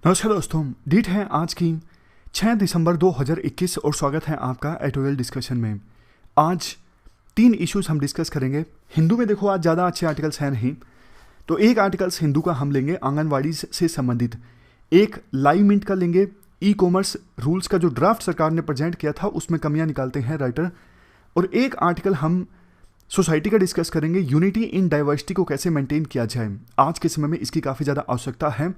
नमस्कार दोस्तों, डेट है आज की 6 दिसंबर 2021 और स्वागत है आपका एडिटोरियल डिस्कशन में। आज 3 इश्यूज हम डिस्कस करेंगे। हिंदू में देखो आज ज़्यादा अच्छे आर्टिकल्स हैं नहीं, तो एक आर्टिकल्स हिंदू का हम लेंगे आंगनवाड़ी से संबंधित, एक लाइव मिंट का लेंगे, ई कॉमर्स रूल्स का जो ड्राफ्ट सरकार ने प्रेजेंट किया था उसमें कमियां निकालते हैं राइटर, और एक आर्टिकल हम सोसाइटी का डिस्कस करेंगे, यूनिटी इन डाइवर्सिटी को कैसे मेंटेन किया जाए। आज के समय में इसकी काफ़ी ज़्यादा आवश्यकता है,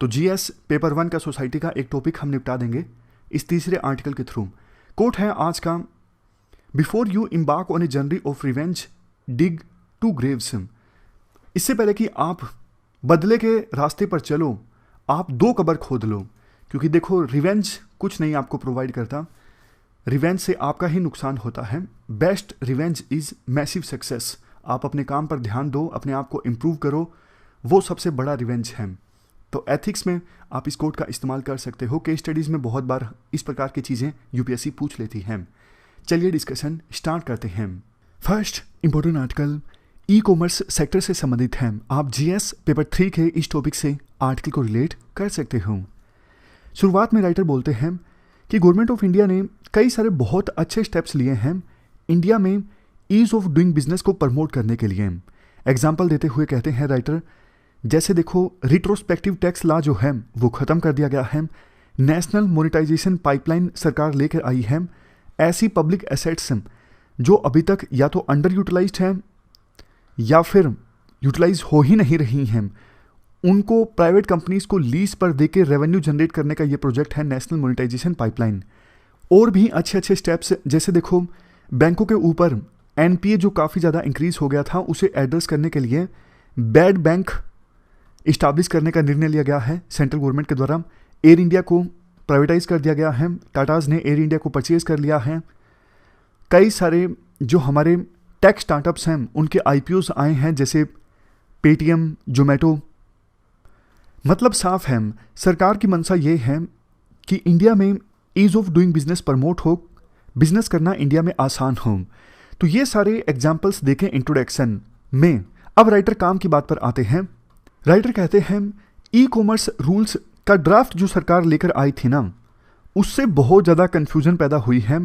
तो जीएस पेपर 1 का सोसाइटी का एक टॉपिक हम निपटा देंगे इस तीसरे आर्टिकल के थ्रू। कोट है आज का, before you embark on a journey of revenge dig 2 Graves. इससे पहले कि आप बदले के रास्ते पर चलो, आप 2 कब्र खोद लो, क्योंकि देखो रिवेंज कुछ नहीं आपको प्रोवाइड करता, रिवेंज से आपका ही नुकसान होता है। Best revenge is massive success. आप अपने काम पर ध्यान दो, अपने आप को इम्प्रूव करो, वो सबसे बड़ा रिवेंज है। तो एथिक्स में आप इस कोट का इस्तेमाल कर सकते हो। केस स्टडीज़ में बहुत बार इस प्रकार की चीज़ें यूपीएससी पूछ लेती हैं। चलिए डिस्कशन स्टार्ट करते हैं। First important article e commerce sector से संबंधित है। आप जीएस पेपर 3 के इस टॉपिक से आर्टिकल को रिलेट कर सकते हो। शुरुआत में राइटर बोलते हैं कि गवर्नमेंट ऑफ इंडिया ने कई सारे बहुत अच्छे स्टेप्स लिए हैं इंडिया में ईज ऑफ डूइंग बिजनेस को प्रमोट करने के लिए। एग्जाम्पल देते हुए कहते हैं राइटर, जैसे देखो रिट्रोस्पेक्टिव टैक्स लॉ जो है वो ख़त्म कर दिया गया है, नेशनल मोनेटाइजेशन पाइपलाइन सरकार लेकर आई है। ऐसी पब्लिक एसेट्स जो अभी तक या तो अंडर यूटिलाइज्ड हैं या फिर यूटिलाइज हो ही नहीं रही हैं, उनको प्राइवेट कंपनीज को लीज पर देकर रेवेन्यू जनरेट करने का ये प्रोजेक्ट है नेशनल मोनेटाइजेशन पाइपलाइन। और भी अच्छे अच्छे स्टेप्स, जैसे देखो बैंकों के ऊपर एनपीए जो काफ़ी ज़्यादा इंक्रीज हो गया था उसे एड्रेस करने के लिए बैड बैंक इस्टाब्लिश करने का निर्णय लिया गया है सेंट्रल गवर्नमेंट के द्वारा। एयर इंडिया को प्राइवेटाइज कर दिया गया है, टाटाज ने एयर इंडिया को परचेज कर लिया है। कई सारे जो हमारे टेक स्टार्टअप्स हैं उनके आईपीओस आए हैं, जैसे पेटीएम, जोमेटो। मतलब साफ है, सरकार की मंशा ये है कि इंडिया में ease of doing business promote हो, बिजनेस करना इंडिया में आसान हो। तो ये सारे एग्जाम्पल्स देखें इंट्रोडक्शन में। अब राइटर काम की बात पर आते हैं। राइटर कहते हैं ई कॉमर्स रूल्स का ड्राफ्ट जो सरकार लेकर आई थी ना, उससे बहुत ज़्यादा कन्फ्यूजन पैदा हुई है।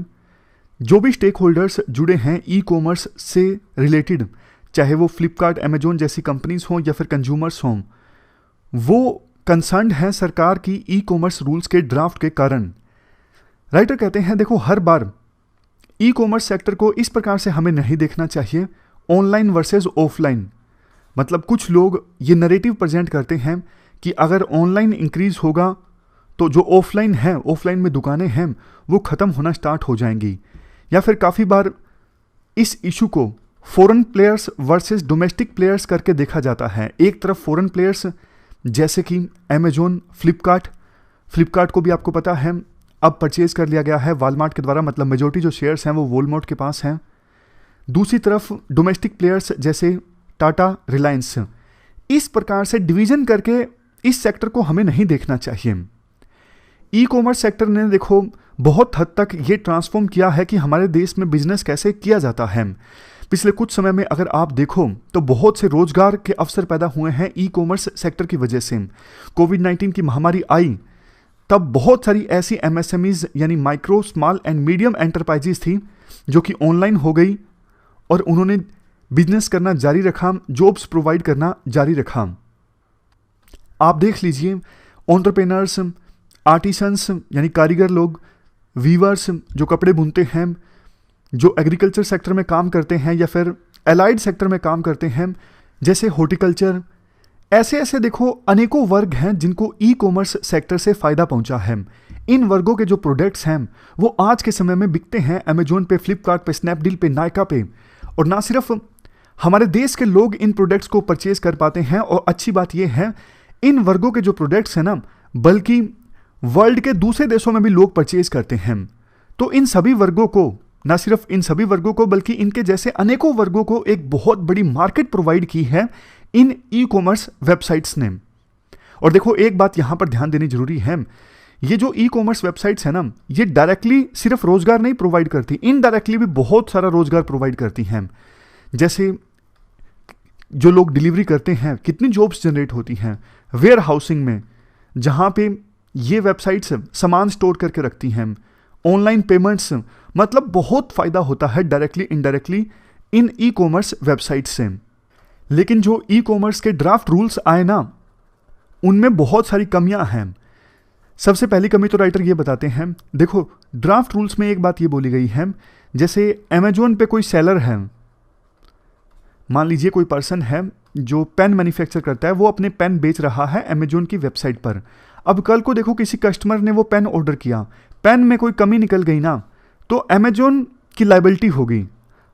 जो भी स्टेक होल्डर्स जुड़े हैं ई कॉमर्स से रिलेटेड, चाहे वो फ्लिपकार्ट, अमेजोन जैसी कंपनीज हों या फिर कंज्यूमर्स हों, वो कंसर्न्ड हैं सरकार की ई कॉमर्स रूल्स के ड्राफ्ट के कारण। राइटर कहते हैं देखो, हर बार ई कॉमर्स सेक्टर को इस प्रकार से हमें नहीं देखना चाहिए, ऑनलाइन वर्सेस ऑफलाइन। मतलब कुछ लोग ये नैरेटिव प्रेजेंट करते हैं कि अगर ऑनलाइन इंक्रीज होगा तो जो ऑफलाइन है, ऑफलाइन में दुकानें हैं वो ख़त्म होना स्टार्ट हो जाएंगी। या फिर काफ़ी बार इस इशू को foreign players versus domestic players करके देखा जाता है। एक तरफ फॉरेन प्लेयर्स जैसे कि अमेजोन, फ्लिपकार्ट को भी आपको पता है अब परचेज कर लिया गया है वॉलमार्ट के द्वारा, मतलब मेजोरिटी जो शेयर्स हैं वो वॉलमार्ट के पास हैं। दूसरी तरफ डोमेस्टिक प्लेयर्स जैसे टाटा, रिलायंस। इस प्रकार से डिवीजन करके इस सेक्टर को हमें नहीं देखना चाहिए। ई कॉमर्स सेक्टर ने देखो बहुत हद तक ये ट्रांसफॉर्म किया है कि हमारे देश में बिजनेस कैसे किया जाता है। पिछले कुछ समय में अगर आप देखो तो बहुत से रोजगार के अवसर पैदा हुए हैं ई कॉमर्स सेक्टर की वजह से। कोविड-19 की महामारी आई तब बहुत सारी ऐसी एमएसएमईज यानी micro, small and medium enterprises थी जो कि ऑनलाइन हो गई और उन्होंने बिजनेस करना जारी रखा, जॉब्स प्रोवाइड करना जारी रखा। आप देख लीजिए एंटरप्रेन्योर्स, आर्टिसंस यानी कारीगर लोग, वीवर्स जो कपड़े बुनते हैं, जो एग्रीकल्चर सेक्टर में काम करते हैं या फिर एलाइड सेक्टर में काम करते हैं जैसे हॉर्टिकल्चर, ऐसे ऐसे देखो अनेकों वर्ग हैं जिनको ई कॉमर्स सेक्टर से फ़ायदा पहुंचा है। इन वर्गों के जो प्रोडक्ट्स हैं वो आज के समय में बिकते हैं अमेजोन पे, फ्लिपकार्ट पे, स्नैपडील पे, नायका पे। और ना सिर्फ हमारे देश के लोग इन प्रोडक्ट्स को परचेज कर पाते हैं, और अच्छी बात यह है इन वर्गों के जो प्रोडक्ट्स हैं ना, बल्कि वर्ल्ड के दूसरे देशों में भी लोग परचेज करते हैं। तो इन सभी वर्गों को, ना सिर्फ इन सभी वर्गों को बल्कि इनके जैसे अनेकों वर्गों को एक बहुत बड़ी मार्केट प्रोवाइड की है इन ई कॉमर्स वेबसाइट्स ने। और देखो एक बात यहां पर ध्यान देनी जरूरी है, ये जो ई कॉमर्स वेबसाइट्स है ना, ये डायरेक्टली सिर्फ रोजगार नहीं प्रोवाइड करती, इनडायरेक्टली भी बहुत सारा रोजगार प्रोवाइड करती हैं। जैसे जो लोग डिलीवरी करते हैं, कितनी जॉब्स जनरेट होती हैं वेयर हाउसिंग में, जहाँ पे ये वेबसाइट्स सामान स्टोर करके रखती हैं, ऑनलाइन पेमेंट्स, मतलब बहुत फ़ायदा होता है डायरेक्टली इनडायरेक्टली इन ई कॉमर्स वेबसाइट से। लेकिन जो ई कॉमर्स के ड्राफ्ट रूल्स आए ना, उनमें बहुत सारी कमियां हैं। सबसे पहली कमी तो राइटर ये बताते हैं, देखो ड्राफ्ट रूल्स में एक बात ये बोली गई है, जैसे अमेजोन पे कोई सेलर है, मान लीजिए कोई पर्सन है जो पेन मैन्युफैक्चर करता है, वो अपने पेन बेच रहा है अमेजोन की वेबसाइट पर। अब कल को देखो किसी कस्टमर ने वो पेन ऑर्डर किया, पेन में कोई कमी निकल गई ना, तो अमेजोन की लायबिलिटी होगी।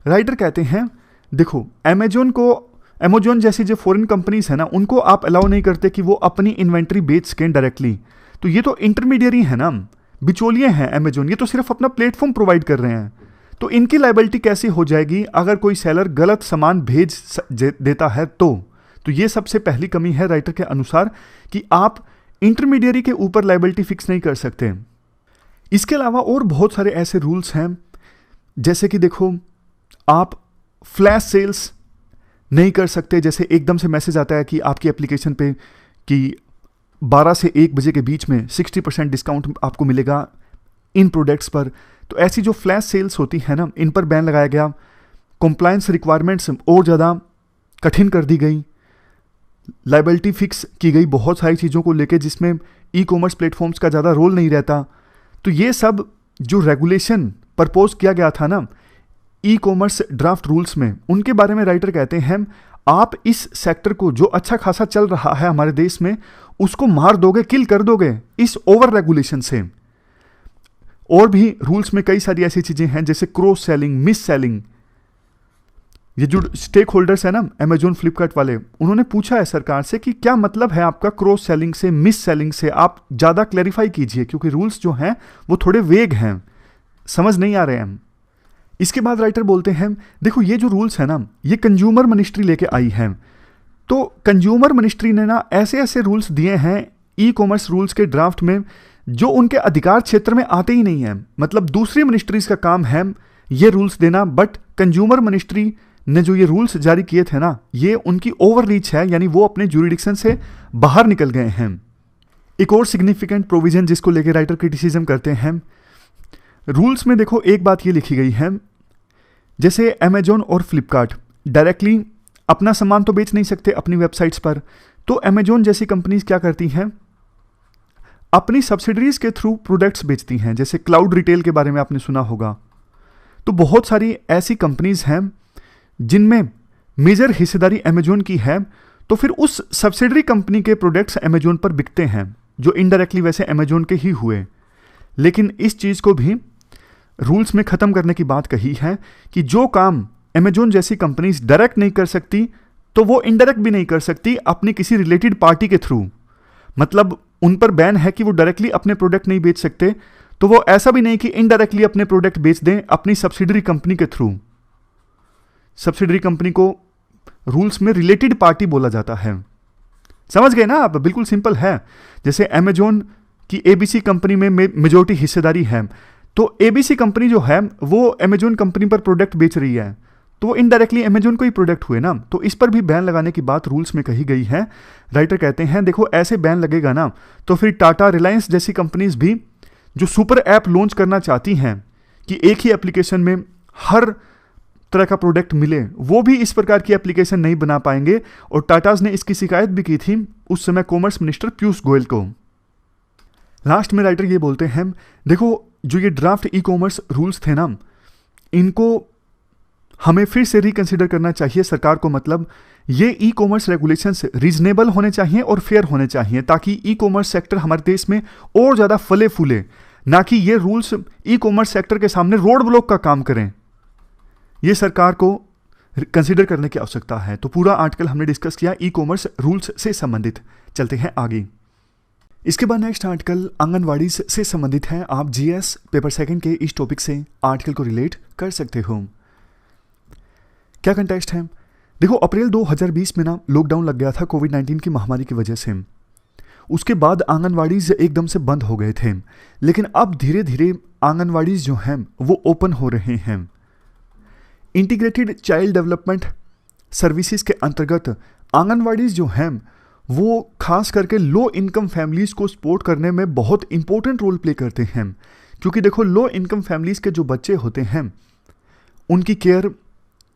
राइटर कहते हैं देखो अमेजोन जैसी जो फॉरेन कंपनीज है ना, उनको आप अलाउ नहीं करते कि वो अपनी इन्वेंट्री बेच सकें डायरेक्टली। तो ये तो इंटरमीडियरी है ना, बिचौलिए हैं अमेजोन, ये तो सिर्फ अपना प्लेटफॉर्म प्रोवाइड कर रहे हैं। तो इनकी लायबिलिटी कैसे हो जाएगी अगर कोई सेलर गलत सामान भेज देता है तो ये सबसे पहली कमी है राइटर के अनुसार, कि आप इंटरमीडियरी के ऊपर लायबिलिटी फिक्स नहीं कर सकते। इसके अलावा और बहुत सारे ऐसे रूल्स हैं, जैसे कि देखो आप फ्लैश सेल्स नहीं कर सकते। जैसे एकदम से मैसेज आता है कि आपकी एप्लीकेशन पे कि 12 से 1 बजे के बीच में 60% डिस्काउंट आपको मिलेगा इन प्रोडक्ट्स पर, तो ऐसी जो फ्लैश सेल्स होती है ना, इन पर बैन लगाया गया। कॉम्प्लायंस रिक्वायरमेंट्स और ज़्यादा कठिन कर दी गई, लायबिलिटी फिक्स की गई बहुत सारी चीज़ों को लेके, जिसमें ई कॉमर्स प्लेटफॉर्म्स का ज़्यादा रोल नहीं रहता। तो ये सब जो रेगुलेशन प्रपोज किया गया था ना ई कॉमर्स ड्राफ्ट रूल्स में, उनके बारे में राइटर कहते हैं आप इस सेक्टर को जो अच्छा खासा चल रहा है हमारे देश में, उसको मार दोगे, किल कर दोगे इस ओवर रेगुलेशन से। और भी रूल्स में कई सारी ऐसी चीजें हैं, जैसे क्रॉस सेलिंग, मिस सेलिंग। ये जो स्टेक होल्डर्स है ना अमेजोन फ्लिपकार्ट वाले, उन्होंने पूछा है सरकार से कि क्या मतलब है आपका क्रॉस सेलिंग से, मिस सेलिंग से, आप ज़्यादा क्लैरिफाई कीजिए, क्योंकि रूल्स जो हैं वो थोड़े वेग हैं, समझ नहीं आ रहे हैं। इसके बाद राइटर बोलते हैं देखो ये जो रूल्स है ना, ये कंज्यूमर मिनिस्ट्री लेके आई है। तो कंज्यूमर मिनिस्ट्री ने ना ऐसे ऐसे रूल्स दिए हैं ई कॉमर्स रूल्स के ड्राफ्ट में, जो उनके अधिकार क्षेत्र में आते ही नहीं है। मतलब दूसरी मिनिस्ट्रीज का काम है ये रूल्स देना, बट कंज्यूमर मिनिस्ट्री ने जो ये रूल्स जारी किए थे ना, ये उनकी ओवर रीच है, यानी वो अपने ज्यूरिडिक्शन से बाहर निकल गए हैं। एक और सिग्निफिकेंट प्रोविजन जिसको लेकर राइटर क्रिटिसिज्म करते हैं, रूल्स में देखो एक बात ये लिखी गई है, जैसे अमेजोन और फ्लिपकार्ट डायरेक्टली अपना सामान तो बेच नहीं सकते अपनी वेबसाइट्स पर, तो अमेजोन जैसी कंपनीज क्या करती हैं, अपनी सब्सिडरीज के थ्रू प्रोडक्ट्स बेचती हैं। जैसे क्लाउड रिटेल के बारे में आपने सुना होगा। तो बहुत सारी ऐसी कंपनीज हैं जिनमें मेजर हिस्सेदारी अमेजोन की है, तो फिर उस सब्सिडरी कंपनी के प्रोडक्ट्स अमेजोन पर बिकते हैं, जो इनडायरेक्टली वैसे अमेजोन के ही हुए। लेकिन इस चीज़ को भी रूल्स में ख़त्म करने की बात कही है कि जो काम अमेजोन जैसी कंपनीज डायरेक्ट नहीं कर सकती, तो वो इनडायरेक्ट भी नहीं कर सकती अपनी किसी रिलेटेड पार्टी के थ्रू। मतलब उन पर बैन है कि वो डायरेक्टली अपने प्रोडक्ट नहीं बेच सकते, तो वो ऐसा भी नहीं कि इनडायरेक्टली अपने प्रोडक्ट बेच दें अपनी सब्सिडरी कंपनी के थ्रू। सब्सिडरी कंपनी को रूल्स में रिलेटेड पार्टी बोला जाता है। समझ गए ना आप, बिल्कुल सिंपल है। जैसे अमेजोन की एबीसी कंपनी में मेजॉरिटी हिस्सेदारी है, तो एबीसी कंपनी जो है वो अमेजोन कंपनी पर प्रोडक्ट बेच रही है, तो वो इनडायरेक्टली अमेजोन को ही प्रोडक्ट हुए ना। तो इस पर भी बैन लगाने की बात रूल्स में कही गई है। राइटर कहते हैं देखो ऐसे बैन लगेगा ना, तो फिर टाटा, रिलायंस जैसी कंपनीज भी जो सुपर ऐप लॉन्च करना चाहती हैं कि एक ही एप्लीकेशन में हर तरह का प्रोडक्ट मिले, वो भी इस प्रकार की एप्लीकेशन नहीं बना पाएंगे। और टाटाज ने इसकी शिकायत भी की थी उस समय कॉमर्स मिनिस्टर पीयूष गोयल को। लास्ट में राइटर ये बोलते हैं देखो जो ये ड्राफ्ट ई कॉमर्स रूल्स थे ना, इनको हमें फिर से रिकंसिडर करना चाहिए सरकार को। मतलब ये ई कॉमर्स रेगुलेशंस रीजनेबल होने चाहिए और फेयर होने चाहिए, ताकि ई कॉमर्स सेक्टर हमारे देश में और ज़्यादा फले फूले, ना कि ये रूल्स ई कॉमर्स सेक्टर के सामने रोड ब्लॉक का काम करें। ये सरकार को कंसिडर करने की आवश्यकता है। तो पूरा आर्टिकल हमने डिस्कस किया ई कॉमर्स रूल्स से संबंधित। चलते हैं आगे। इसके बाद नेक्स्ट आर्टिकल आंगनवाड़ी से संबंधित है। आप जीएस पेपर सेकंड के इस टॉपिक से आर्टिकल को रिलेट कर सकते हो। क्या कंटेक्स्ट है, देखो अप्रैल 2020 में ना लॉकडाउन लग गया था कोविड-19 की महामारी की वजह से। उसके बाद आंगनवाड़ीज एकदम से बंद हो गए थे, लेकिन अब धीरे धीरे आंगनवाड़ीज जो हैं वो ओपन हो रहे हैं। इंटीग्रेटेड चाइल्ड डेवलपमेंट सर्विसेज के अंतर्गत आंगनवाड़ीज जो हैं वो खास करके लो इनकम फैमिलीज़ को सपोर्ट करने में बहुत इंपॉर्टेंट रोल प्ले करते हैं। क्योंकि देखो, लो इनकम फैमिलीज़ के जो बच्चे होते हैं उनकी केयर,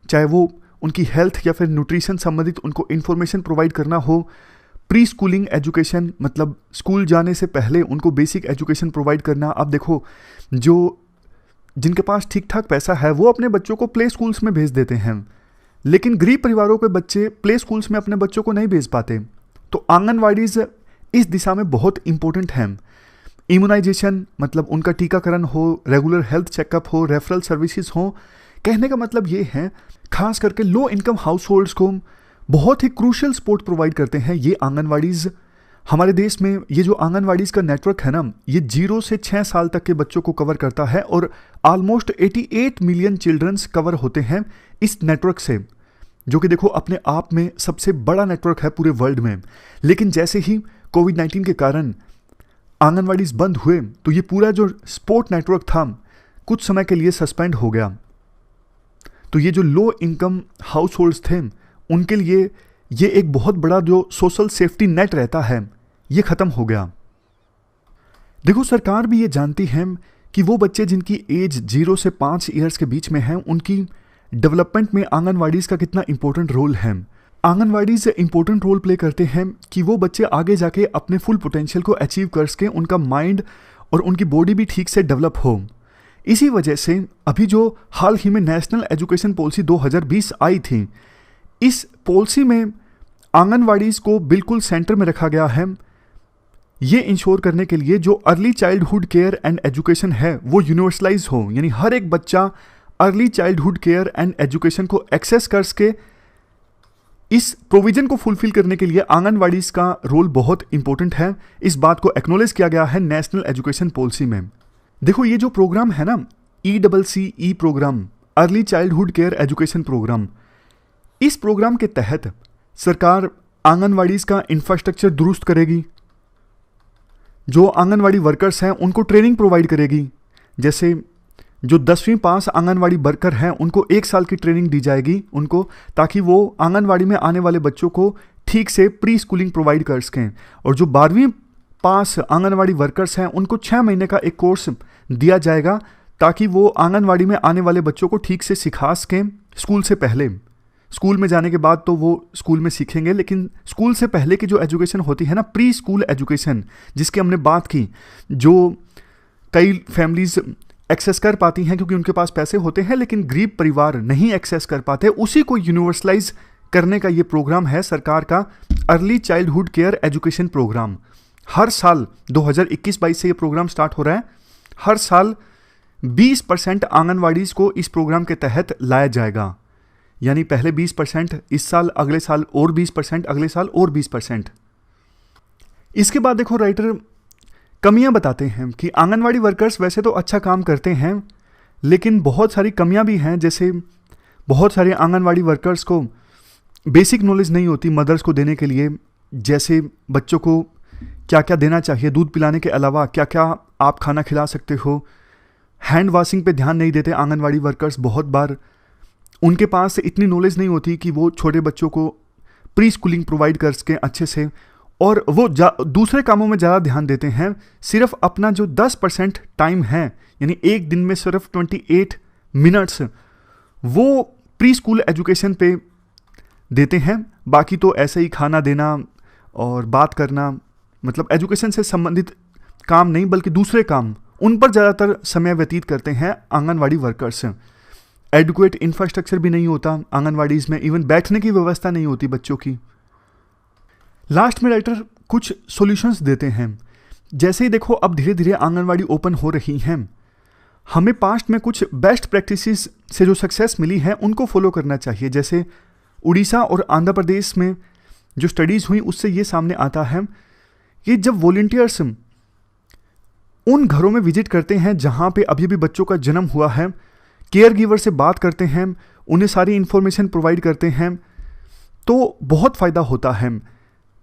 चाहे वो उनकी हेल्थ या फिर न्यूट्रिशन संबंधित उनको इन्फॉर्मेशन प्रोवाइड करना हो, प्री स्कूलिंग एजुकेशन मतलब स्कूल जाने से पहले उनको बेसिक एजुकेशन प्रोवाइड करना। अब देखो, जो जिनके पास ठीक ठाक पैसा है वो अपने बच्चों को प्ले स्कूल्स में भेज देते हैं, लेकिन गरीब परिवारों के बच्चे प्ले स्कूल्स में अपने बच्चों को नहीं भेज पाते। तो आंगनवाड़ीज इस दिशा में बहुत इंपॉर्टेंट हैं। इम्यूनाइजेशन मतलब उनका टीकाकरण हो, रेगुलर हेल्थ चेकअप हो, रेफरल सर्विसेज हो। कहने का मतलब ये है, खास करके लो इनकम हाउस होल्ड्स को बहुत ही क्रूशियल सपोर्ट प्रोवाइड करते हैं ये आंगनवाड़ीज। हमारे देश में ये जो आंगनवाड़ीज का नेटवर्क है ना, ये 0 से 6 साल तक के बच्चों को कवर करता है और ऑलमोस्ट 88 मिलियन चिल्ड्रंस कवर होते हैं इस नेटवर्क से, जो कि देखो अपने आप में सबसे बड़ा नेटवर्क है पूरे वर्ल्ड में। लेकिन जैसे ही कोविड-19 के कारण आंगनवाड़ीज बंद हुए तो ये पूरा जो सपोर्ट नेटवर्क था कुछ समय के लिए सस्पेंड हो गया। तो ये जो लो इनकम हाउस होल्ड्स थे उनके लिए ये एक बहुत बड़ा जो सोशल सेफ्टी नेट रहता है ये ख़त्म हो गया। देखो, सरकार भी ये जानती है कि वो बच्चे जिनकी एज 0 से 5 ईयर्स के बीच में है उनकी डेवलपमेंट में आंगनवाड़ीज़ का कितना इंपॉर्टेंट रोल है। आंगनवाड़ीज़ इंपॉर्टेंट रोल प्ले करते हैं कि वो बच्चे आगे जाके अपने फुल पोटेंशियल को अचीव कर सकें, उनका माइंड और उनकी बॉडी भी ठीक से डेवलप हो। इसी वजह से अभी जो हाल ही में नेशनल एजुकेशन पॉलिसी 2020 आई थी, इस पॉलिसी में आंगनवाड़ीज़ को बिल्कुल सेंटर में रखा गया है, ये इंश्योर करने के लिए जो early childhood care and education है वो यूनिवर्सलाइज हो, यानी हर एक बच्चा early childhood care and education को एक्सेस कर सके। इस प्रोविजन को फुलफिल करने के लिए आंगनवाड़ीज़ का रोल बहुत इंपॉर्टेंट है। इस बात को एक्नॉलेज किया गया है नेशनल एजुकेशन पॉलिसी में। देखो, ये जो प्रोग्राम है ना, ECCE program, early childhood care education program, इस प्रोग्राम के तहत सरकार आंगनवाड़ीज़ का इंफ्रास्ट्रक्चर दुरुस्त करेगी, जो आंगनवाड़ी वर्कर्स हैं उनको ट्रेनिंग प्रोवाइड करेगी। जैसे जो 10वीं पास आंगनवाड़ी वर्कर हैं उनको 1 साल की ट्रेनिंग दी जाएगी उनको, ताकि वो आंगनवाड़ी में आने वाले बच्चों को ठीक से प्री स्कूलिंग प्रोवाइड कर सकें। और जो 12वीं पास आंगनवाड़ी वर्कर्स हैं उनको 6 महीने का एक कोर्स दिया जाएगा, ताकि वो आंगनवाड़ी में आने वाले बच्चों को ठीक से सिखा सकें स्कूल से पहले। स्कूल में जाने के बाद तो वो स्कूल में सीखेंगे, लेकिन स्कूल से पहले की जो एजुकेशन होती है ना, प्री स्कूल एजुकेशन, जिसकी हमने बात की, जो कई फैमिलीज एक्सेस कर पाती हैं क्योंकि उनके पास पैसे होते हैं, लेकिन गरीब परिवार नहीं एक्सेस कर पाते, उसी को यूनिवर्सलाइज करने का ये प्रोग्राम है सरकार का, early childhood care education program. हर साल 2021-22 से ये प्रोग्राम स्टार्ट हो रहा है। हर साल 20% आंगनवाड़ीज़ को इस प्रोग्राम के तहत लाया जाएगा, यानी पहले 20% इस साल, अगले साल और 20%, अगले साल और 20%। इसके बाद देखो, राइटर कमियां बताते हैं कि आंगनवाड़ी वर्कर्स वैसे तो अच्छा काम करते हैं, लेकिन बहुत सारी कमियां भी हैं। जैसे बहुत सारे आंगनवाड़ी वर्कर्स को बेसिक नॉलेज नहीं होती मदर्स को देने के लिए, जैसे बच्चों को क्या क्या देना चाहिए, दूध पिलाने के अलावा क्या क्या आप खाना खिला सकते हो। हैंड वॉशिंग पे ध्यान नहीं देते आंगनवाड़ी वर्कर्स बहुत बार। उनके पास इतनी नॉलेज नहीं होती कि वो छोटे बच्चों को प्री स्कूलिंग प्रोवाइड कर सकें अच्छे से, और वो दूसरे कामों में ज़्यादा ध्यान देते हैं। सिर्फ अपना जो 10% टाइम है, यानी एक दिन में सिर्फ 28 मिनट्स वो प्री स्कूल एजुकेशन पे देते हैं। बाकी तो ऐसे ही खाना देना और बात करना, मतलब एजुकेशन से संबंधित काम नहीं बल्कि दूसरे काम, उन पर ज़्यादातर समय व्यतीत करते हैं आंगनवाड़ी वर्कर्स। एडुकेट इंफ्रास्ट्रक्चर भी नहीं होता आंगनवाड़ीज़ में, इवन बैठने की व्यवस्था नहीं होती बच्चों की। लास्ट में राइटर कुछ सॉल्यूशंस देते हैं। जैसे ही देखो, अब धीरे धीरे आंगनवाड़ी ओपन हो रही हैं, हमें पास्ट में कुछ बेस्ट प्रैक्टिसेस से जो सक्सेस मिली है उनको फॉलो करना चाहिए। जैसे उड़ीसा और आंध्र प्रदेश में जो स्टडीज़ हुई उससे ये सामने आता है कि जब वॉलंटियर्स उन घरों में विजिट करते हैं जहाँ पे अभी भी बच्चों का जन्म हुआ है, केयर गिवर से बात करते हैं, उन्हें सारी इन्फॉर्मेशन प्रोवाइड करते हैं, तो बहुत फ़ायदा होता है।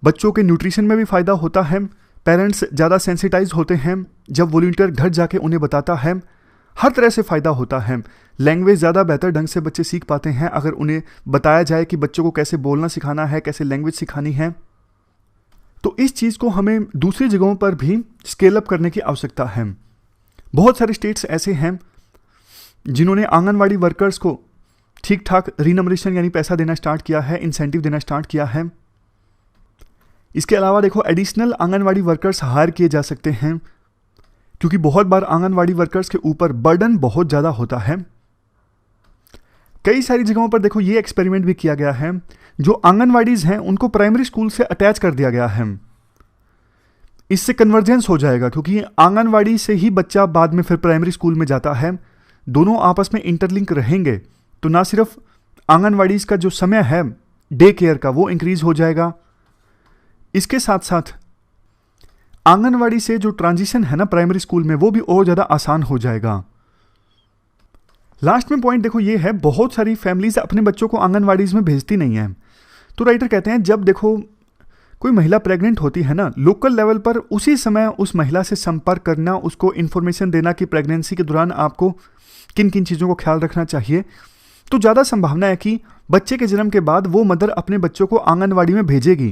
बच्चों के न्यूट्रिशन में भी फ़ायदा होता है। पेरेंट्स ज़्यादा सेंसिटाइज होते हैं जब वॉलंटियर घर जाके उन्हें बताता है। हर तरह से फ़ायदा होता है। लैंग्वेज ज़्यादा बेहतर ढंग से बच्चे सीख पाते हैं अगर उन्हें बताया जाए कि बच्चों को कैसे बोलना सिखाना है, कैसे लैंग्वेज सिखानी है। तो इस चीज़ को हमें दूसरी जगहों पर भी स्केल अप करने की आवश्यकता है। बहुत सारे स्टेट्स ऐसे हैं जिन्होंने आंगनवाड़ी वर्कर्स को ठीक ठाक रीनमरेशन यानी पैसा देना स्टार्ट किया है, इंसेंटिव देना स्टार्ट किया है। इसके अलावा देखो एडिशनल आंगनवाड़ी वर्कर्स हायर किए जा सकते हैं, क्योंकि बहुत बार आंगनवाड़ी वर्कर्स के ऊपर बर्डन बहुत ज़्यादा होता है। कई सारी जगहों पर देखो ये एक्सपेरिमेंट भी किया गया है, जो आंगनवाड़ीज हैं उनको प्राइमरी स्कूल से अटैच कर दिया गया है। इससे कन्वर्जेंस हो जाएगा, क्योंकि आंगनवाड़ी से ही बच्चा बाद में फिर प्राइमरी स्कूल में जाता है, दोनों आपस में इंटरलिंक रहेंगे। तो ना सिर्फ आंगनवाड़ीज का जो समय है डे केयर का वो इंक्रीज हो जाएगा, इसके साथ साथ आंगनवाड़ी से जो ट्रांजिशन है ना प्राइमरी स्कूल में, वो भी और ज़्यादा आसान हो जाएगा। लास्ट में पॉइंट देखो ये है, बहुत सारी फैमिलीज अपने बच्चों को आंगनवाड़ीज में भेजती नहीं है। तो राइटर कहते हैं जब देखो कोई महिला प्रेग्नेंट होती है ना, लोकल लेवल पर उसी समय उस महिला से संपर्क करना, उसको इन्फॉर्मेशन देना कि प्रेगनेंसी के दौरान आपको किन किन चीज़ों को ख्याल रखना चाहिए, तो ज़्यादा संभावना है कि बच्चे के जन्म के बाद वो मदर अपने बच्चों को आंगनवाड़ी में भेजेगी,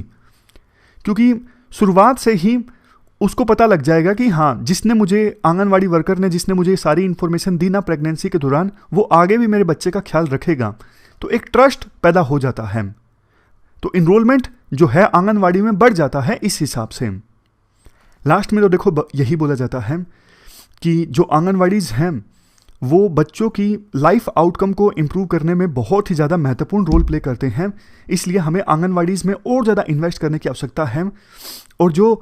क्योंकि शुरुआत से ही उसको पता लग जाएगा कि हाँ, जिसने मुझे आंगनवाड़ी वर्कर ने जिसने मुझे सारी इन्फॉर्मेशन दी ना प्रेगनेंसी के दौरान, वो आगे भी मेरे बच्चे का ख्याल रखेगा। तो एक ट्रस्ट पैदा हो जाता है, तो इनरोलमेंट जो है आंगनवाड़ी में बढ़ जाता है इस हिसाब से। लास्ट में तो देखो यही बोला जाता है कि जो आंगनवाड़ीज हैं वो बच्चों की लाइफ आउटकम को इम्प्रूव करने में बहुत ही ज़्यादा महत्वपूर्ण रोल प्ले करते हैं, इसलिए हमें आंगनवाड़ीज में और ज़्यादा इन्वेस्ट करने की आवश्यकता है। और जो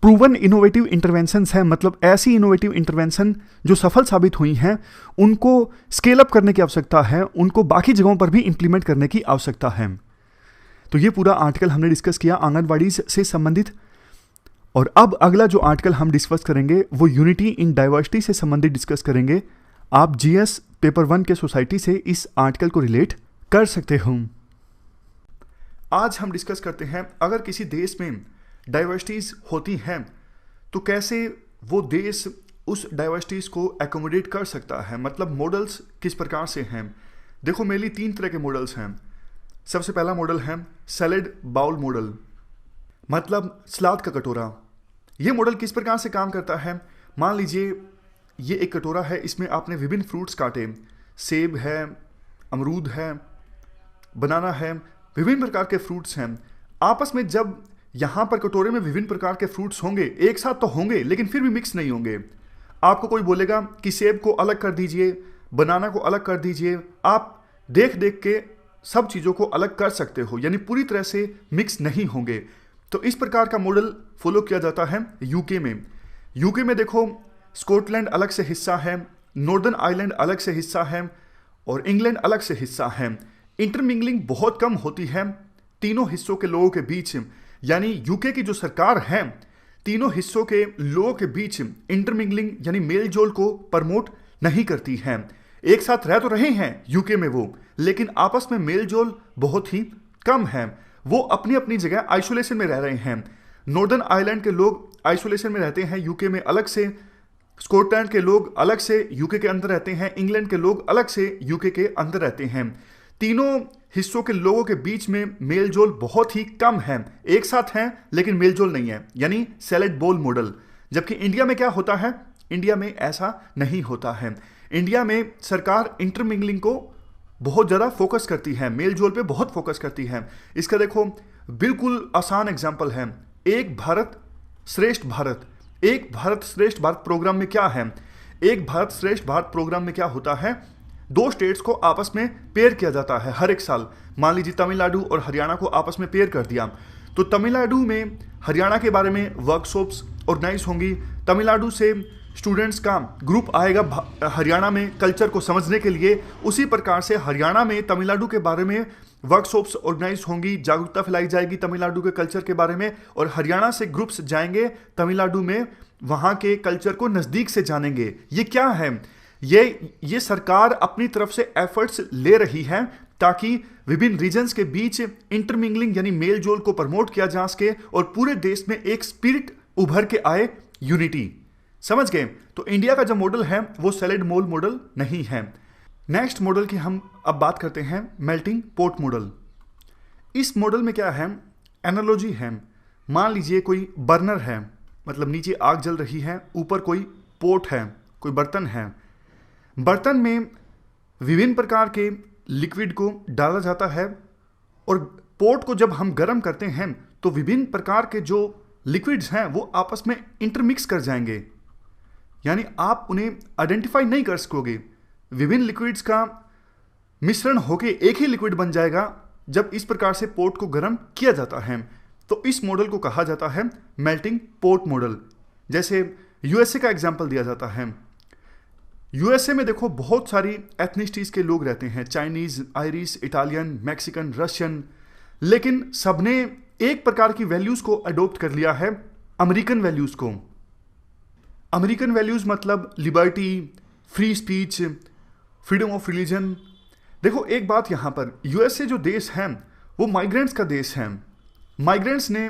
प्रूवन इनोवेटिव इंटरवेंशंस हैं, मतलब ऐसी इनोवेटिव इंटरवेंशन जो सफल साबित हुई हैं, उनको स्केल अप करने की आवश्यकता है, उनको बाकी जगहों पर भी इंप्लीमेंट करने की आवश्यकता है। तो ये पूरा आर्टिकल हमने डिस्कस किया आंगनवाड़ी से संबंधित। और अब अगला जो आर्टिकल हम डिस्कस करेंगे वो यूनिटी इन डाइवर्सिटी से संबंधित डिस्कस करेंगे। आप जीएस पेपर 1 के सोसाइटी से इस आर्टिकल को रिलेट कर सकते हो। आज हम डिस्कस करते हैं अगर किसी देश में डाइवर्सिटीज़ होती हैं तो कैसे वो देश उस डाइवर्सिटीज़ को एकोमोडेट कर सकता है, मतलब मॉडल्स किस प्रकार से हैं। देखो मेनली 3 तरह के मॉडल्स हैं। सबसे पहला मॉडल है सैलेड बाउल मॉडल, मतलब सलाद का कटोरा। ये मॉडल किस प्रकार से काम करता है, मान लीजिए ये एक कटोरा है, इसमें आपने विभिन्न फ्रूट्स काटे, सेब है, अमरूद है, बनाना है, विभिन्न प्रकार के फ्रूट्स हैं। आपस में जब यहाँ पर कटोरे में विभिन्न प्रकार के फ्रूट्स होंगे, एक साथ तो होंगे लेकिन फिर भी मिक्स नहीं होंगे। आपको कोई बोलेगा कि सेब को अलग कर दीजिए, बनाना को अलग कर दीजिए, आप देख देख के सब चीज़ों को अलग कर सकते हो, यानी पूरी तरह से मिक्स नहीं होंगे। तो इस प्रकार का मॉडल फॉलो किया जाता है यूके में। यूके में देखो स्कॉटलैंड अलग से हिस्सा है, नॉर्दर्न आयरलैंड अलग से हिस्सा है और इंग्लैंड अलग से हिस्सा है। इंटरमिंगलिंग बहुत कम होती है तीनों हिस्सों के लोगों के बीच, यानी यूके की जो सरकार है तीनों हिस्सों के लोगों के बीच इंटरमिंगलिंग यानी मेल जोल को प्रमोट नहीं करती है। एक साथ रह तो रहे हैं यूके में वो, लेकिन आपस में मेल जोल बहुत ही कम है। वो अपनी अपनी जगह आइसोलेशन में रह रहे हैं। नॉर्दर्न आयरलैंड के लोग आइसोलेशन में रहते हैं यूके में अलग से, स्कॉटलैंड के लोग अलग से यूके के अंदर रहते हैं, इंग्लैंड के लोग अलग से यूके के अंदर रहते हैं। तीनों हिस्सों के लोगों के बीच में मेल जोल बहुत ही कम है, एक साथ हैं लेकिन मेल जोल नहीं है, यानी सैलेड बोल मॉडल। जबकि इंडिया में क्या होता है, इंडिया में ऐसा नहीं होता है। इंडिया में सरकार इंटरमिंगलिंग को बहुत ज़्यादा फोकस करती है, मेल जोल पे बहुत फोकस करती है। इसका देखो बिल्कुल आसान एग्जाम्पल है, एक भारत श्रेष्ठ भारत। एक भारत श्रेष्ठ भारत प्रोग्राम में क्या है, एक भारत श्रेष्ठ भारत प्रोग्राम में क्या होता है, 2 स्टेट्स को आपस में पेयर किया जाता है हर एक साल। मान लीजिए तमिलनाडु और हरियाणा को आपस में पेयर कर दिया, तो तमिलनाडु में हरियाणा के बारे में वर्कशॉप्स ऑर्गेनाइज होंगी। तमिलनाडु से स्टूडेंट्स का ग्रुप आएगा हरियाणा में कल्चर को समझने के लिए। उसी प्रकार से हरियाणा में तमिलनाडु के बारे में वर्कशॉप्स ऑर्गेनाइज होंगी, जागरूकता फैलाई जाएगी तमिलनाडु के कल्चर के बारे में, और हरियाणा से ग्रुप्स जाएंगे तमिलनाडु में, वहाँ के कल्चर को नज़दीक से जानेंगे। ये क्या है, ये सरकार अपनी तरफ से एफर्ट्स ले रही है ताकि विभिन्न रीजन्स के बीच इंटरमिंगलिंग यानी मेल जोल को प्रमोट किया जा सके और पूरे देश में एक स्पिरिट उभर के आए, यूनिटी। समझ गए? तो इंडिया का जो मॉडल है वो सैलेड मोल मॉडल नहीं है। नेक्स्ट मॉडल की हम अब बात करते हैं मेल्टिंग पॉट मॉडल। इस मॉडल में क्या है, एनालॉजी है, मान लीजिए कोई बर्नर है, मतलब नीचे आग जल रही है, ऊपर कोई पोट है, कोई बर्तन है। बर्तन में विभिन्न प्रकार के लिक्विड को डाला जाता है और पोट को जब हम गर्म करते हैं तो विभिन्न प्रकार के जो लिक्विड्स हैं वो आपस में इंटरमिक्स कर जाएंगे, यानी आप उन्हें आइडेंटिफाई नहीं कर सकोगे। विभिन्न लिक्विड्स का मिश्रण होकर एक ही लिक्विड बन जाएगा जब इस प्रकार से पोट को गर्म किया जाता है। तो इस मॉडल को कहा जाता है मेल्टिंग पोट मॉडल। जैसे यूएसए का एग्जांपल दिया जाता है। यूएसए में देखो बहुत सारी एथनिसिटीज के लोग रहते हैं, Chinese, Irish, Italian, Mexican, Russian, लेकिन सबने एक प्रकार की वैल्यूज को अडॉप्ट कर लिया है, अमेरिकन वैल्यूज को। अमेरिकन वैल्यूज मतलब liberty, free speech, freedom of religion. देखो एक बात यहां पर, यूएसए जो देश है वो माइग्रेंट्स का देश है। माइग्रेंट्स ने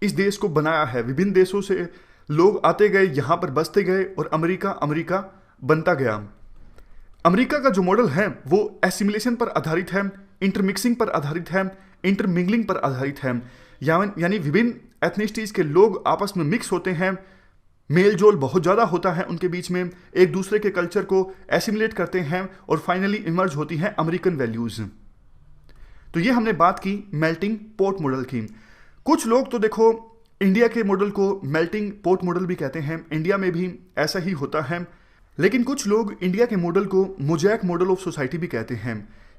इस देश को बनाया है, विभिन्न देशों से लोग आते गए, यहां पर बसते गए और अमेरिका बनता गया। अमेरिका का जो मॉडल है वो एसिमिलेशन पर आधारित है, इंटरमिक्सिंग पर आधारित है, इंटरमिंगलिंग पर आधारित है। यानी विभिन्न एथनिसिटीज के लोग आपस में मिक्स होते हैं, मेल जोल बहुत ज़्यादा होता है उनके बीच में, एक दूसरे के कल्चर को एसिमिलेट करते हैं और फाइनली इमर्ज होती हैं अमेरिकन वैल्यूज़। तो ये हमने बात की मेल्टिंग पोट मॉडल की। कुछ लोग तो देखो इंडिया के मॉडल को मेल्टिंग पोट मॉडल भी कहते हैं, इंडिया में भी ऐसा ही होता है। लेकिन कुछ लोग इंडिया के मॉडल को मोज़ैक मॉडल ऑफ सोसाइटी भी कहते हैं।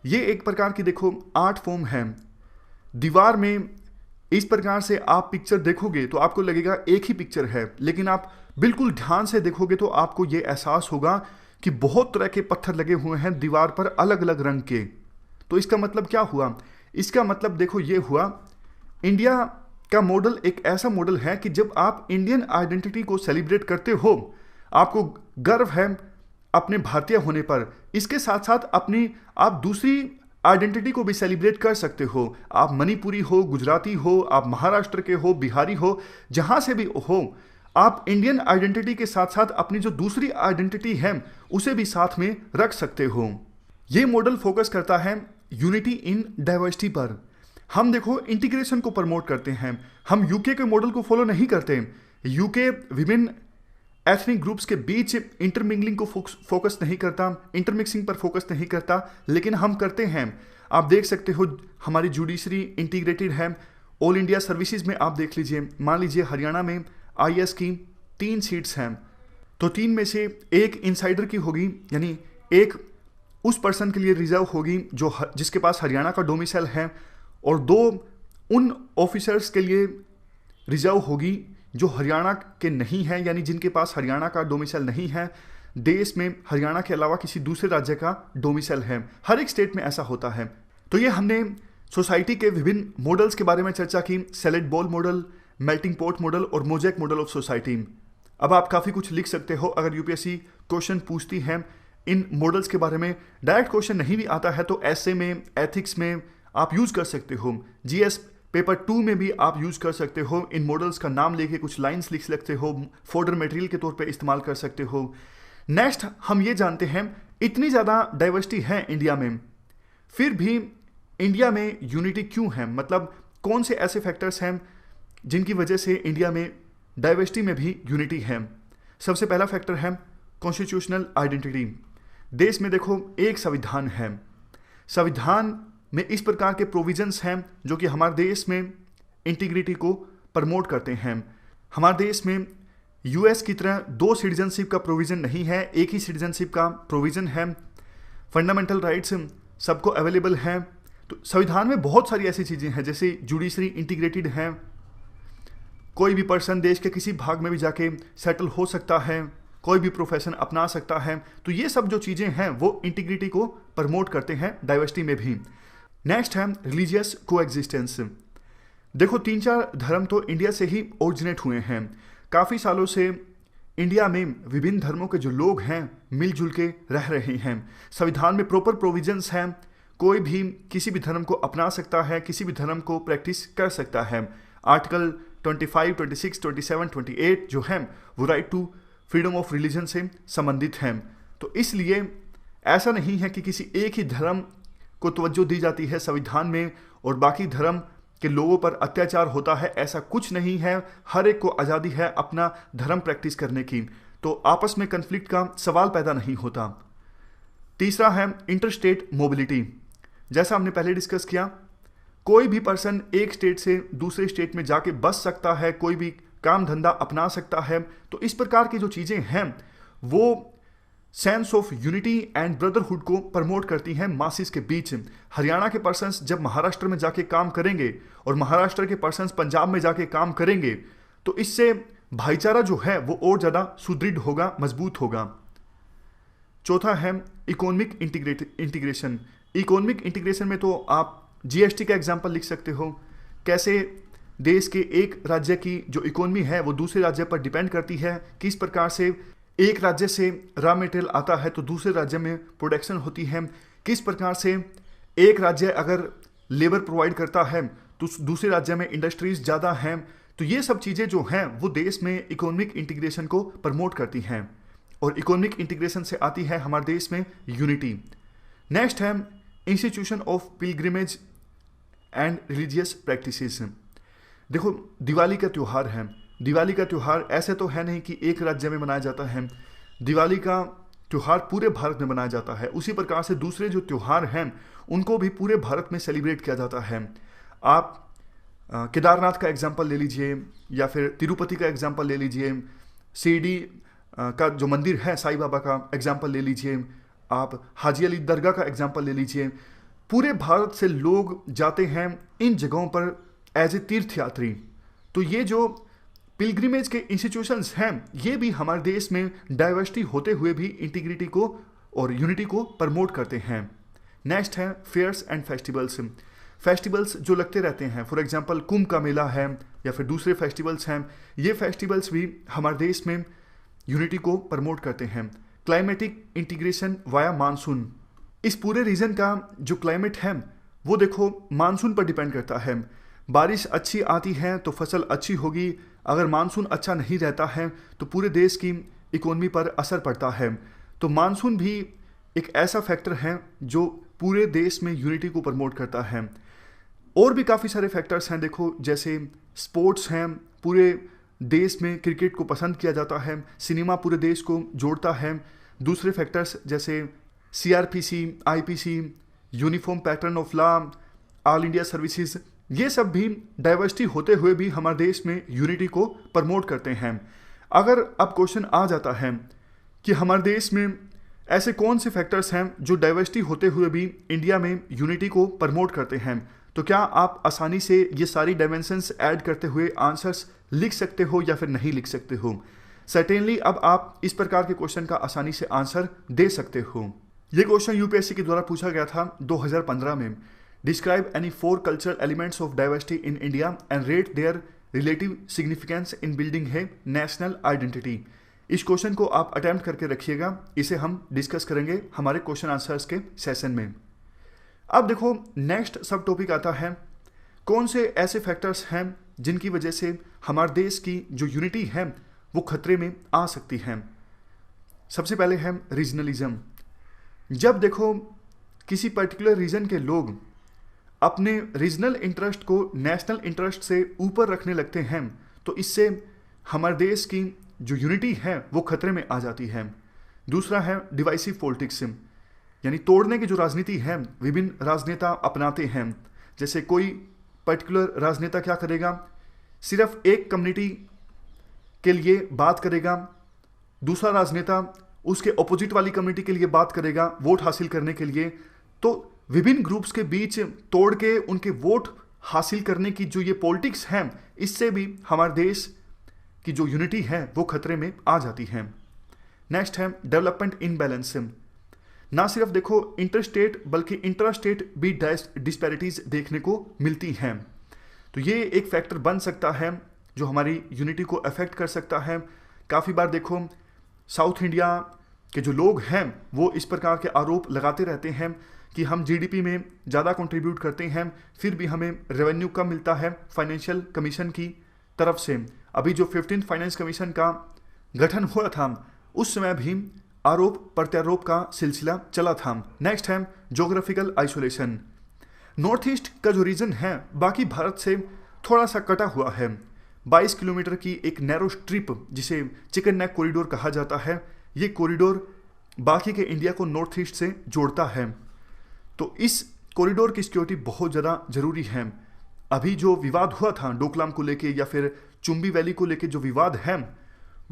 ये एक प्रकार की देखो आर्ट फॉर्म है। दीवार में इस प्रकार से आप पिक्चर देखोगे तो आपको लगेगा एक ही पिक्चर है, लेकिन आप बिल्कुल ध्यान से देखोगे तो आपको ये एहसास होगा कि बहुत तरह के पत्थर लगे हुए हैं दीवार पर, अलग अलग रंग के। तो इसका मतलब क्या हुआ? इसका मतलब देखो ये हुआ, इंडिया का मॉडल एक ऐसा मॉडल है कि जब आप इंडियन आइडेंटिटी को सेलिब्रेट करते हो, आपको गर्व है अपने भारतीय होने पर, इसके साथ साथ अपनी आप दूसरी आइडेंटिटी को भी सेलिब्रेट कर सकते हो। आप मणिपुरी हो, गुजराती हो, आप महाराष्ट्र के हो, बिहारी हो, जहां से भी हो, आप इंडियन आइडेंटिटी के साथ साथ अपनी जो दूसरी आइडेंटिटी है उसे भी साथ में रख सकते हो। ये मॉडल फोकस करता है यूनिटी इन डाइवर्सिटी पर। हम देखो इंटीग्रेशन को प्रमोट करते हैं, हम यूके के मॉडल को फॉलो नहीं करते। यूके विभिन्न एथनिक ग्रुप्स के बीच इंटरमिंगलिंग को फोकस नहीं करता, इंटरमिक्सिंग पर फोकस नहीं करता, लेकिन हम करते हैं। आप देख सकते हो हमारी जुडिशरी इंटीग्रेटेड है। ऑल इंडिया सर्विसेज में आप देख लीजिए, मान लीजिए हरियाणा में आईएएस की 3 सीट्स हैं, तो 3 में से एक इनसाइडर की होगी, यानी एक उस पर्सन के लिए रिजर्व होगी जो जिसके पास हरियाणा का डोमिसाइल है, और 2 उन ऑफिसर्स के लिए रिजर्व होगी जो हरियाणा के नहीं है, यानी जिनके पास हरियाणा का डोमिसाइल नहीं है, देश में हरियाणा के अलावा किसी दूसरे राज्य का डोमिसाइल है। हर एक स्टेट में ऐसा होता है। तो ये हमने सोसाइटी के विभिन्न मॉडल्स के बारे में चर्चा की, salad ball model, melting pot model और मोज़ैक मॉडल ऑफ सोसाइटी। अब आप काफ़ी कुछ लिख सकते हो अगर यूपीएससी क्वेश्चन पूछती है इन मॉडल्स के बारे में। डायरेक्ट क्वेश्चन नहीं भी आता है तो एसए में, एथिक्स में आप यूज़ कर सकते हो। जीएस पेपर 2 में भी आप यूज़ कर सकते हो। इन मॉडल्स का नाम लेके कुछ लाइंस लिख सकते हो, फोल्डर मटेरियल के तौर पे इस्तेमाल कर सकते हो। नेक्स्ट हम ये जानते हैं, इतनी ज़्यादा डाइवर्सिटी है इंडिया में, फिर भी इंडिया में यूनिटी क्यों है? मतलब कौन से ऐसे फैक्टर्स हैं जिनकी वजह से इंडिया में डाइवर्सिटी में भी यूनिटी है? सबसे पहला फैक्टर है कॉन्स्टिट्यूशनल आइडेंटिटी। देश में देखो एक संविधान है, संविधान में इस प्रकार के प्रोविजंस हैं जो कि हमारे देश में इंटीग्रिटी को प्रमोट करते हैं। हमारे देश में यूएस की तरह 2 सिटीजनशिप का प्रोविज़न नहीं है, एक ही सिटीजनशिप का प्रोविज़न है। फंडामेंटल राइट्स सबको अवेलेबल हैं। तो संविधान में बहुत सारी ऐसी चीज़ें हैं, जैसे जुडिशरी इंटीग्रेटेड है, कोई भी पर्सन देश के किसी भाग में भी जाके सेटल हो सकता है, कोई भी प्रोफेशन अपना सकता है। तो ये सब जो चीज़ें हैं वो इंटीग्रिटी को प्रमोट करते हैं डाइवर्सिटी में भी। नेक्स्ट है रिलीजियस कोएग्जिस्टेंस। देखो 3-4 धर्म तो इंडिया से ही ओरिजिनेट हुए हैं। काफ़ी सालों से इंडिया में विभिन्न धर्मों के जो लोग हैं मिलजुल के रह रहे हैं। संविधान में प्रॉपर प्रोविजंस हैं, कोई भी किसी भी धर्म को अपना सकता है, किसी भी धर्म को प्रैक्टिस कर सकता है। आर्टिकल 25, 26, 27, 28 जो हैं वो right to freedom of religion से संबंधित हैं। तो इसलिए ऐसा नहीं है कि किसी एक ही धर्म को तवज्जो दी जाती है संविधान में और बाकी धर्म कि लोगों पर अत्याचार होता है, ऐसा कुछ नहीं है। हर एक को आज़ादी है अपना धर्म प्रैक्टिस करने की, तो आपस में कन्फ्लिक्ट का सवाल पैदा नहीं होता। तीसरा है इंटरस्टेट मोबिलिटी। जैसा हमने पहले डिस्कस किया, कोई भी पर्सन एक स्टेट से दूसरे स्टेट में जाके बस सकता है, कोई भी काम धंधा अपना सकता है। तो इस प्रकार की जो चीज़ें हैं वो sense of unity and brotherhood को प्रमोट करती हैं मासिस के बीच। हरियाणा के पर्सन्स जब महाराष्ट्र में जाके काम करेंगे और महाराष्ट्र के पर्सन्स पंजाब में जाके काम करेंगे, तो इससे भाईचारा जो है वो और ज़्यादा सुदृढ़ होगा, मजबूत होगा। चौथा है इकोनॉमिक इंटीग्रेशन। इकोनॉमिक इंटीग्रेशन में तो आप जीएसटी का एग्जाम्पल लिख सकते हो, कैसे देश के एक राज्य की जो इकोनॉमी है वो दूसरे राज्य पर डिपेंड करती है, किस प्रकार से एक राज्य से रॉ मटेरियल आता है तो दूसरे राज्य में प्रोडक्शन होती है, किस प्रकार से एक राज्य अगर लेबर प्रोवाइड करता है तो दूसरे राज्य में इंडस्ट्रीज ज़्यादा हैं। तो ये सब चीज़ें जो हैं वो देश में इकोनॉमिक इंटीग्रेशन को प्रमोट करती हैं, और इकोनॉमिक इंटीग्रेशन से आती है हमारे देश में यूनिटी। नेक्स्ट है institution of pilgrimage and religious practices. देखो, दिवाली का त्यौहार है। दिवाली का त्यौहार ऐसे तो है नहीं कि एक राज्य में मनाया जाता है, दिवाली का त्यौहार पूरे भारत में मनाया जाता है। उसी प्रकार से दूसरे जो त्यौहार हैं उनको भी पूरे भारत में सेलिब्रेट किया जाता है। आप केदारनाथ का एग्जाम्पल ले लीजिए, या फिर तिरुपति का एग्जाम्पल ले लीजिए, शिरडी का जो मंदिर है साईं बाबा का एग्जाम्पल ले लीजिए, आप हाजी अली दरगाह का एग्जाम्पल ले लीजिए। पूरे भारत से लोग जाते हैं इन जगहों पर एज ए तीर्थ यात्री। तो ये जो पिलग्रिमेज के इंस्टीट्यूशंस हैं ये भी हमारे देश में डाइवर्सिटी होते हुए भी इंटीग्रिटी को और यूनिटी को प्रमोट करते हैं। नेक्स्ट है फेयर्स एंड फेस्टिवल्स। फेस्टिवल्स जो लगते रहते हैं, फॉर एग्जांपल कुंभ का मेला है या फिर दूसरे फेस्टिवल्स हैं, ये फेस्टिवल्स भी हमारे देश में यूनिटी को प्रमोट करते हैं। Climatic integration via monsoon. इस पूरे रीजन का जो क्लाइमेट है वो देखो मानसून पर डिपेंड करता है। बारिश अच्छी आती है तो फसल अच्छी होगी, अगर मानसून अच्छा नहीं रहता है तो पूरे देश की इकोनॉमी पर असर पड़ता है। तो मानसून भी एक ऐसा फैक्टर है जो पूरे देश में यूनिटी को प्रमोट करता है। और भी काफ़ी सारे फैक्टर्स हैं, देखो जैसे स्पोर्ट्स हैं, पूरे देश में क्रिकेट को पसंद किया जाता है, सिनेमा पूरे देश को जोड़ता है। दूसरे फैक्टर्स जैसे CrPC, IPC, uniform pattern of law, all India services, ये सब भी डाइवर्सिटी होते हुए भी हमारे देश में यूनिटी को प्रमोट करते हैं। अगर अब क्वेश्चन आ जाता है कि हमारे देश में ऐसे कौन से फैक्टर्स हैं जो डाइवर्सिटी होते हुए भी इंडिया में यूनिटी को प्रमोट करते हैं, तो क्या आप आसानी से ये सारी डायमेंशंस ऐड करते हुए आंसर्स लिख सकते हो या फिर नहीं लिख सकते हो? सर्टेनली अब आप इस प्रकार के क्वेश्चन का आसानी से आंसर दे सकते हो। ये क्वेश्चन यूपीएससी के द्वारा पूछा गया था 2015 में। Describe any 4 cultural elements of diversity in India and rate there relative significance in building है नेशनल आइडेंटिटी। इस क्वेश्चन को आप अटेम्प्ट करके रखिएगा, इसे हम डिस्कस करेंगे हमारे क्वेश्चन आंसर्स के सेशन में। अब देखो नेक्स्ट सब टॉपिक आता है, कौन से ऐसे फैक्टर्स हैं जिनकी वजह से हमारे देश की जो यूनिटी है वो खतरे में आ सकती है। सबसे पहले है रीजनलिज्म। जब देखो किसी पर्टिकुलर रीजन के लोग अपने रीजनल इंटरेस्ट को नेशनल इंटरेस्ट से ऊपर रखने लगते हैं तो इससे हमारे देश की जो यूनिटी है वो खतरे में आ जाती है। दूसरा है डिवाइसिव पॉलिटिक्स, यानी तोड़ने की जो राजनीति है विभिन्न राजनेता अपनाते हैं। जैसे कोई पर्टिकुलर राजनेता क्या करेगा, सिर्फ एक कम्युनिटी के लिए बात करेगा, दूसरा राजनेता उसके ऑपोजिट वाली कम्युनिटी के लिए बात करेगा वोट हासिल करने के लिए। तो विभिन्न ग्रुप्स के बीच तोड़ के उनके वोट हासिल करने की जो ये पॉलिटिक्स है, इससे भी हमारे देश की जो यूनिटी है वो खतरे में आ जाती है। नेक्स्ट है डेवलपमेंट इनबैलेंस। ना सिर्फ देखो इंटर स्टेट बल्कि इंट्रा स्टेट भी डिस्पैरिटीज देखने को मिलती हैं। तो ये एक फैक्टर बन सकता है जो हमारी यूनिटी को अफेक्ट कर सकता है। काफ़ी बार देखो साउथ इंडिया के जो लोग हैं वो इस प्रकार के आरोप लगाते रहते हैं कि हम जीडीपी में ज़्यादा कंट्रीब्यूट करते हैं फिर भी हमें रेवेन्यू कम मिलता है फाइनेंशियल कमीशन की तरफ से। अभी जो 15th फाइनेंस कमीशन का गठन हुआ था उस समय भी आरोप प्रत्यारोप का सिलसिला चला था। नेक्स्ट है ज्योग्राफिकल आइसोलेशन। नॉर्थ ईस्ट का जो रीजन है बाकी भारत से थोड़ा सा कटा हुआ है। 22 किलोमीटर की एक नैरो स्ट्रिप जिसे चिकन नेक कॉरिडोर कहा जाता है, ये कॉरिडोर बाकी के इंडिया को नॉर्थ ईस्ट से जोड़ता है। तो इस कॉरिडोर की सिक्योरिटी बहुत ज़्यादा ज़रूरी है। अभी जो विवाद हुआ था डोकलाम को लेके या फिर चुम्बी वैली को लेके जो विवाद है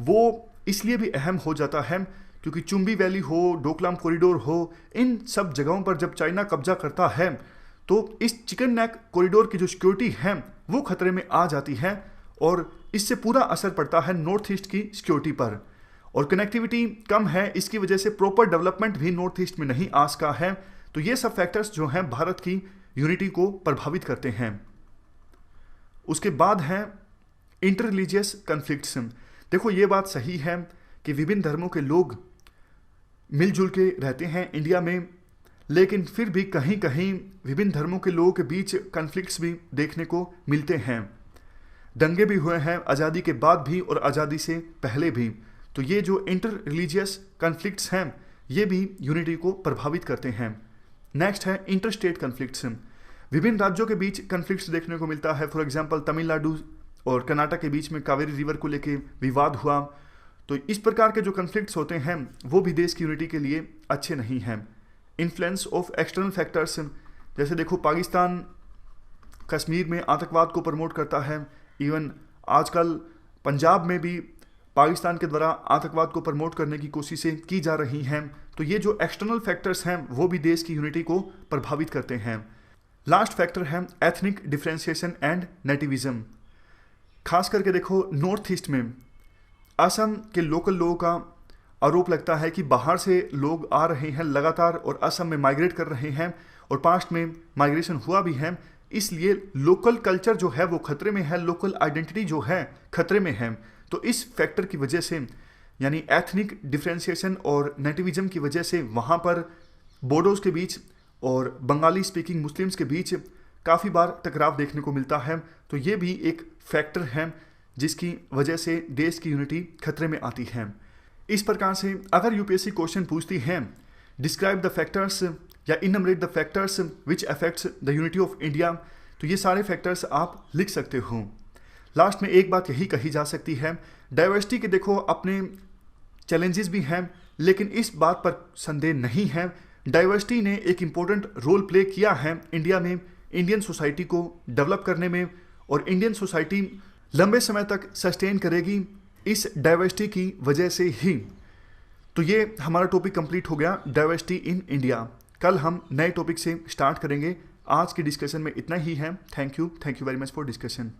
वो इसलिए भी अहम हो जाता है क्योंकि चुम्बी वैली हो, डोकलाम कॉरिडोर हो, इन सब जगहों पर जब चाइना कब्जा करता है तो इस चिकन नेक कॉरिडोर की जो सिक्योरिटी है वो खतरे में आ जाती है और इससे पूरा असर पड़ता है नॉर्थ ईस्ट की सिक्योरिटी पर। और कनेक्टिविटी कम है, इसकी वजह से प्रॉपर डेवलपमेंट भी नॉर्थ ईस्ट में नहीं आ सका है। तो ये सब फैक्टर्स जो हैं भारत की यूनिटी को प्रभावित करते हैं। उसके बाद है इंटर रिलीजियस कन्फ्लिक्ट्स। देखो ये बात सही है कि विभिन्न धर्मों के लोग मिलजुल के रहते हैं इंडिया में, लेकिन फिर भी कहीं कहीं विभिन्न धर्मों के लोगों के बीच कन्फ्लिक्ट्स भी देखने को मिलते हैं। दंगे भी हुए हैं आज़ादी के बाद भी और आज़ादी से पहले भी। तो ये जो इंटर रिलीजियस कन्फ्लिक्ट्स हैं ये भी यूनिटी को प्रभावित करते हैं। नेक्स्ट है इंटर स्टेट कन्फ्लिक्ट्स। विभिन्न राज्यों के बीच कन्फ्लिक्ट्स देखने को मिलता है। फॉर एग्जांपल तमिलनाडु और कर्नाटक के बीच में कावेरी रिवर को लेके विवाद हुआ। तो इस प्रकार के जो कन्फ्लिक्ट्स होते हैं वो भी देश की यूनिटी के लिए अच्छे नहीं हैं। इन्फ्लुएंस ऑफ एक्सटर्नल फैक्टर्स, जैसे देखो पाकिस्तान कश्मीर में आतंकवाद को प्रमोट करता है। इवन आजकल पंजाब में भी पाकिस्तान के द्वारा आतंकवाद को प्रमोट करने की कोशिशें की जा रही हैं। तो ये जो एक्सटर्नल फैक्टर्स हैं वो भी देश की यूनिटी को प्रभावित करते हैं। लास्ट फैक्टर है एथनिक डिफ्रेंशिएशन एंड नेटिविज्म। खास करके देखो नॉर्थ ईस्ट में असम के लोकल लोगों का आरोप लगता है कि बाहर से लोग आ रहे हैं लगातार और असम में माइग्रेट कर रहे हैं और पास्ट में माइग्रेशन हुआ भी है, इसलिए लोकल कल्चर जो है वो खतरे में है, लोकल आइडेंटिटी जो है खतरे में है। तो इस फैक्टर की वजह से यानी एथनिक डिफ्रेंशिएशन और नेटिविज्म की वजह से वहाँ पर बोडोज के बीच और बंगाली स्पीकिंग मुस्लिम्स के बीच काफ़ी बार टकराव देखने को मिलता है। तो ये भी एक फैक्टर है जिसकी वजह से देश की यूनिटी खतरे में आती है। इस प्रकार से अगर यूपीएससी क्वेश्चन पूछती है डिस्क्राइब द फैक्टर्स या enumerate the factors which affects the unity of India, तो ये सारे फैक्टर्स आप लिख सकते हो। लास्ट में एक बात यही कही जा सकती है, डाइवर्सिटी के देखो अपने चैलेंजेस भी हैं, लेकिन इस बात पर संदेह नहीं है डाइवर्सिटी ने एक इम्पोर्टेंट रोल प्ले किया है इंडिया में इंडियन सोसाइटी को डेवलप करने में, और इंडियन सोसाइटी लंबे समय तक सस्टेन करेगी इस डाइवर्सिटी की वजह से ही। तो ये हमारा टॉपिक कंप्लीट हो गया, डाइवर्सिटी इन इंडिया। कल हम नए टॉपिक से स्टार्ट करेंगे। आज की डिस्कशन में इतना ही है। Thank you very much for discussion.